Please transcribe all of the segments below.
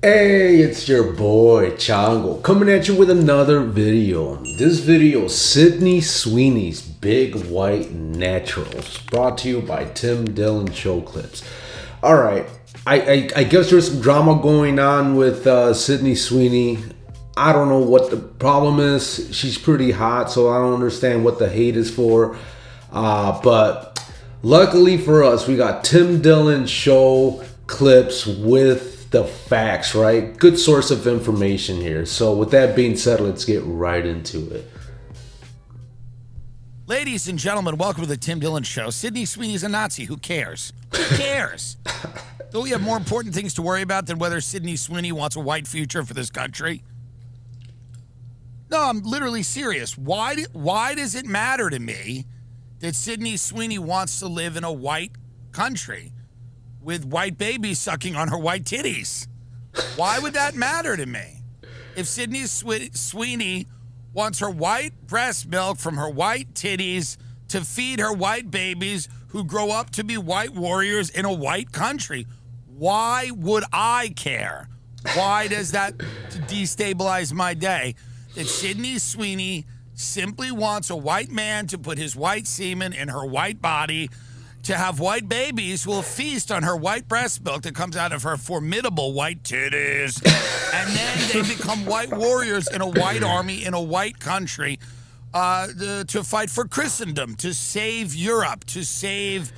Hey, it's your boy Chango coming at you with another video. This video, Sydney Sweeney's Big White Naturals, brought to you by Dillon Show Clips. All right, I guess there's some drama going on with Sydney Sweeney. I don't know what the problem is. She's pretty hot, so I don't understand what the hate is for. But luckily for us, we got Dillon Show Clips with the facts, right? Good source of information here. So with that being said, let's get right into it. Ladies and gentlemen, welcome to the Dillon Show. Sydney Sweeney's a Nazi. Who cares? Who cares? Don't we have more important things to worry about than whether Sydney Sweeney wants a white future for this country? No, I'm literally serious. Why does it matter to me that Sydney Sweeney wants to live in a white country with white babies sucking on her white titties? Why would that matter to me? If Sydney Sweeney wants her white breast milk from her white titties to feed her white babies who grow up to be white warriors in a white country, why would I care? Why does that destabilize my day? That Sydney Sweeney simply wants a white man to put his white semen in her white body to have white babies who will feast on her white breast milk that comes out of her formidable white titties. And then they become white warriors in a white army in a white country to fight for Christendom, to save Europe, to save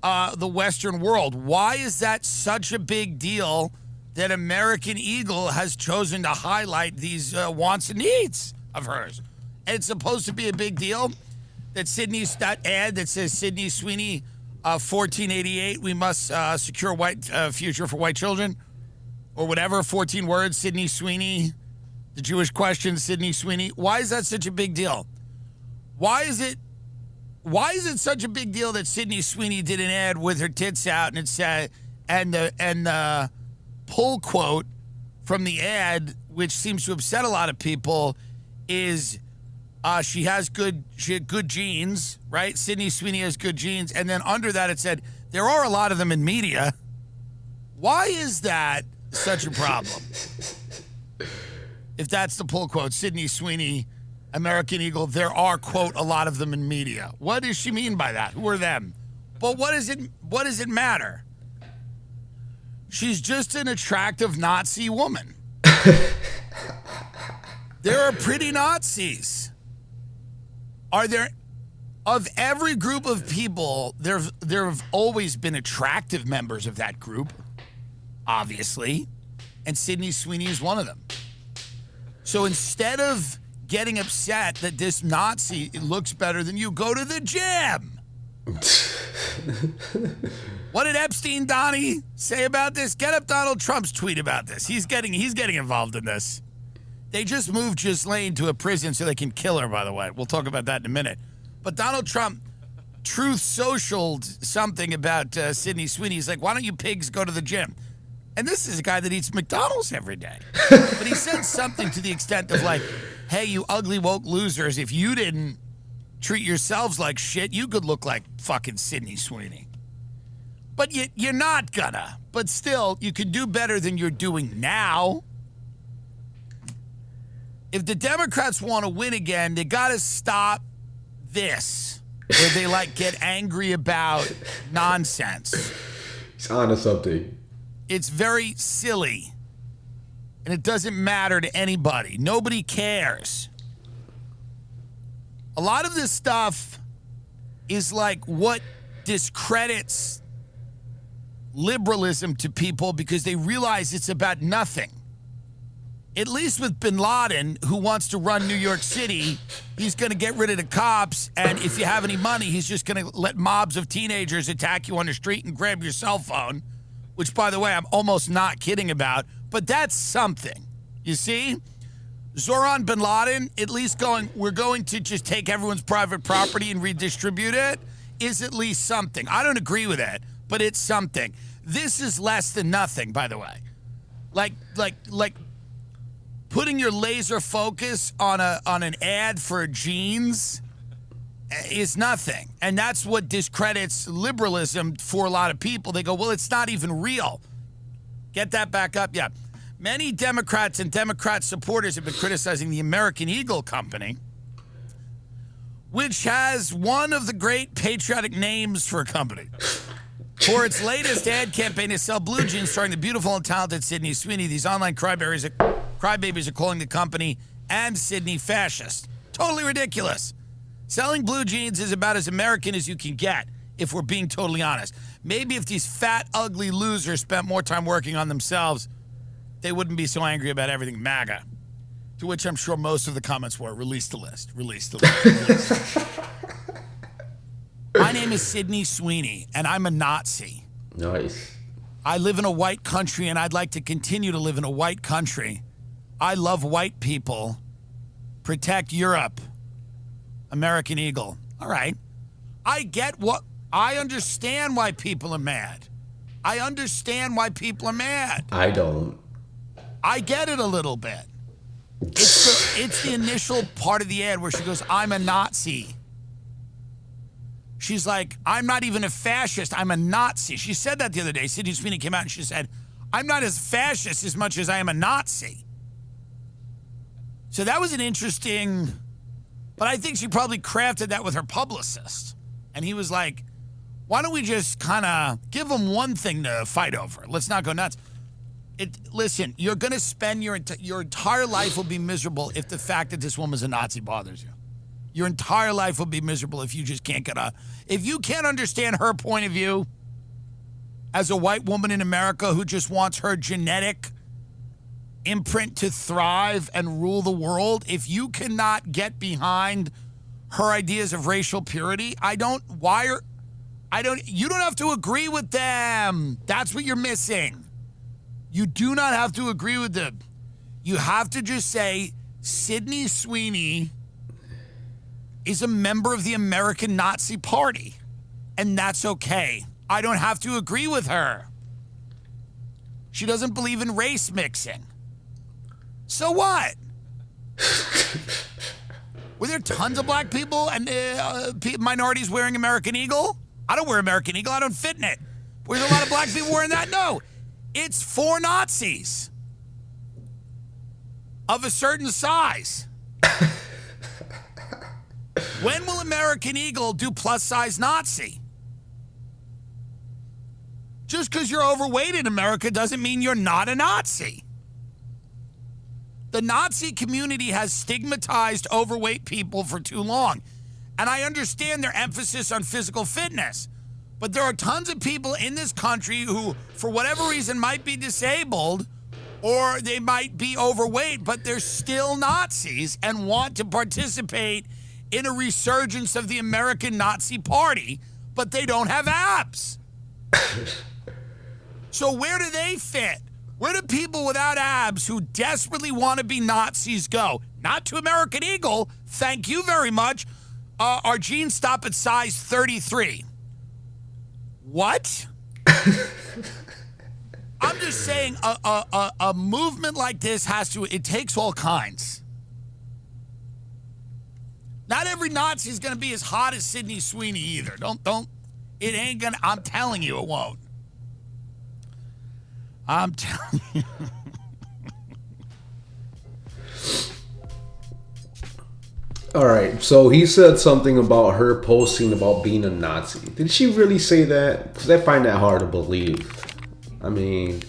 the Western world. Why is that such a big deal that American Eagle has chosen to highlight these wants and needs of hers? And it's supposed to be a big deal that that ad that says Sydney Sweeney 1488, we must secure a white future for white children, or whatever, 14 words, Sydney Sweeney, the Jewish question, Sydney Sweeney. Why is that such a big deal? Why is it such a big deal that Sydney Sweeney did an ad with her tits out and it said, and the pull quote from the ad, which seems to upset a lot of people, is she had good genes, right? Sydney Sweeney has good genes. And then under that it said, there are a lot of them in media. Why is that such a problem? If that's the pull quote, Sydney Sweeney, American Eagle, there are, quote, a lot of them in media. What does she mean by that? Who are them? But what does it matter? She's just an attractive Nazi woman. There are pretty Nazis. Are there, of every group of people, there have always been attractive members of that group, obviously, and Sydney Sweeney is one of them. So instead of getting upset that this Nazi looks better than you, go to the gym. What did Epstein Donnie say about this? Get up Donald Trump's tweet about this. He's getting involved in this. They just moved Ghislaine to a prison so they can kill her, by the way. We'll talk about that in a minute. But Donald Trump truth socialed something about Sydney Sweeney. He's like, why don't you pigs go to the gym? And this is a guy that eats McDonald's every day. But he said something to the extent of like, hey, you ugly woke losers, if you didn't treat yourselves like shit, you could look like fucking Sydney Sweeney. But you're not gonna. But still, you can do better than you're doing now. If the Democrats want to win again, they got to stop this, where they like get angry about nonsense. He's onto something. It's very silly, and it doesn't matter to anybody. Nobody cares. A lot of this stuff is like what discredits liberalism to people because they realize it's about nothing. At least with bin Laden, who wants to run New York City, he's going to get rid of the cops, and if you have any money, he's just going to let mobs of teenagers attack you on the street and grab your cell phone, which, by the way, I'm almost not kidding about, but that's something. You see? Zoran bin Laden, at least we're going to just take everyone's private property and redistribute it, is at least something. I don't agree with it, but it's something. This is less than nothing, by the way. Like putting your laser focus on an ad for jeans is nothing. And that's what discredits liberalism for a lot of people. They go, well, it's not even real. Get that back up. Yeah. Many Democrats and Democrat supporters have been criticizing the American Eagle Company, which has one of the great patriotic names for a company, for its latest ad campaign to sell blue jeans starring the beautiful and talented Sydney Sweeney. These online crybabies are calling the company and Sydney fascist. Totally ridiculous. Selling blue jeans is about as American as you can get, if we're being totally honest. Maybe if these fat, ugly losers spent more time working on themselves, they wouldn't be so angry about everything MAGA. To which I'm sure most of the comments were, release the list, release the list, release the list. My name is Sydney Sweeney, and I'm a Nazi. Nice. I live in a white country, and I'd like to continue to live in a white country. I love white people. Protect Europe. American Eagle. All right. I understand why people are mad. I understand why people are mad. I don't. I get it a little bit. It's the initial part of the ad where she goes, I'm a Nazi. She's like, I'm not even a fascist, I'm a Nazi. She said that the other day. Sydney Sweeney came out and she said, I'm not as fascist as much as I am a Nazi. So that was an interesting, but I think she probably crafted that with her publicist. And he was like, why don't we just kind of give them one thing to fight over? Let's not go nuts. Listen, you're going to spend your entire life will be miserable if the fact that this woman's a Nazi bothers you. Your entire life will be miserable if you just can't if you can't understand her point of view as a white woman in America who just wants her genetic imprint to thrive and rule the world, if you cannot get behind her ideas of racial purity, you don't have to agree with them. That's what you're missing. You do not have to agree with them. You have to just say, Sydney Sweeney is a member of the American Nazi Party, and that's okay. I don't have to agree with her. She doesn't believe in race mixing. So what? Were there tons of black people and minorities wearing American Eagle? I don't wear American Eagle. I don't fit in it. Were there a lot of black people wearing that? No. It's for Nazis of a certain size. When will American Eagle do plus-size Nazi? Just because you're overweight in America doesn't mean you're not a Nazi. The Nazi community has stigmatized overweight people for too long. And I understand their emphasis on physical fitness. But there are tons of people in this country who, for whatever reason, might be disabled or they might be overweight, but they're still Nazis and want to participate in a resurgence of the American Nazi Party, but they don't have abs. So where do they fit? Where do people without abs who desperately want to be Nazis go? Not to American Eagle. Thank you very much. Our jeans stop at size 33. What? I'm just saying a movement like this it takes all kinds. Not every Nazi is going to be as hot as Sydney Sweeney either. It ain't going to, I'm telling you it won't. I'm telling you. All right, so he said something about her posting about being a Nazi. Did she really say that? Because I find that hard to believe. I mean,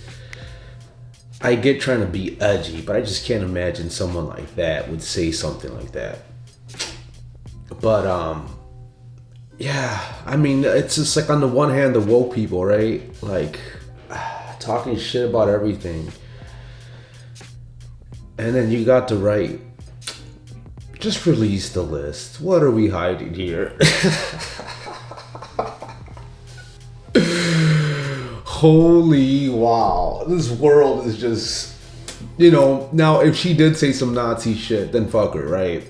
I get trying to be edgy, but I just can't imagine someone like that would say something like that. But, yeah, I mean, it's just like on the one hand, the woke people, right? Like, talking shit about everything. And then you got the right. Just release the list. What are we hiding here? Holy wow. This world is just, now if she did say some Nazi shit, then fuck her, right?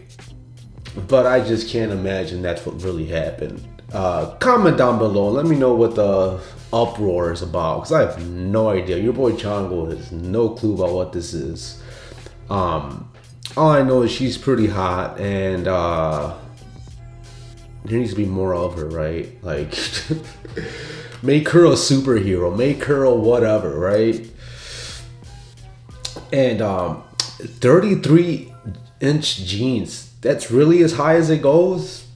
But I just can't imagine that's what really happened. Comment down below. Let me know what the uproar is about, because I have no idea. Your boy Chango has no clue about what this is. All I know is she's pretty hot, and there needs to be more of her, right? Like, make her a superhero, make her a whatever, right? And 33-inch jeans, that's really as high as it goes?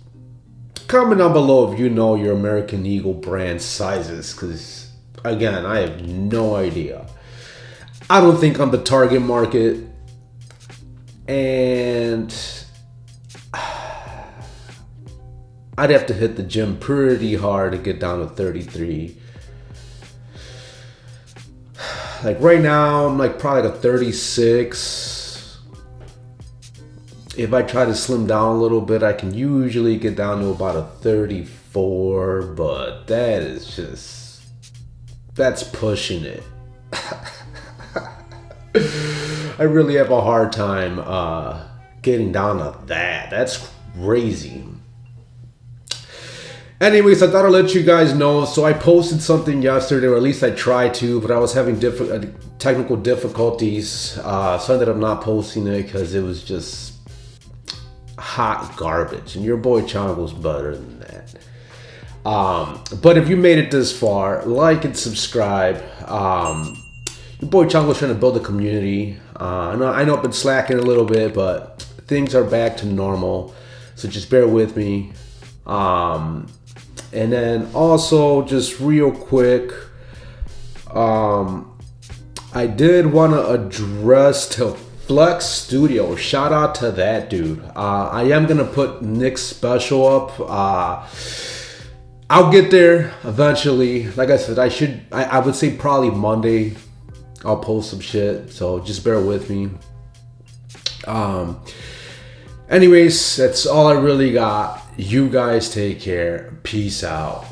Comment down below if you know your American Eagle brand sizes, because again, I have no idea. I don't think I'm the target market, and I'd have to hit the gym pretty hard to get down to 33. Like right now, I'm like probably like a 36. If I try to slim down a little bit, I can usually get down to about a 34, but that is just, that's pushing it. I really have a hard time getting down to that. That's crazy. Anyways, I thought I'd let you guys know. So I posted something yesterday, or at least I tried to, but I was having technical difficulties. So I ended up not posting it because it was just hot garbage. And your boy Chango's better than that. But if you made it this far, like and subscribe. Your boy Chango's trying to build a community. I know I've been slacking a little bit, but things are back to normal. So just bear with me. And then also, just real quick, I did want to address to Flex Studio. Shout out to that dude. I am gonna put Nick's special up. I'll get there eventually. Like I said, I would say probably Monday I'll post some shit. So just bear with me. Anyways, that's all I really got. You guys take care. Peace out.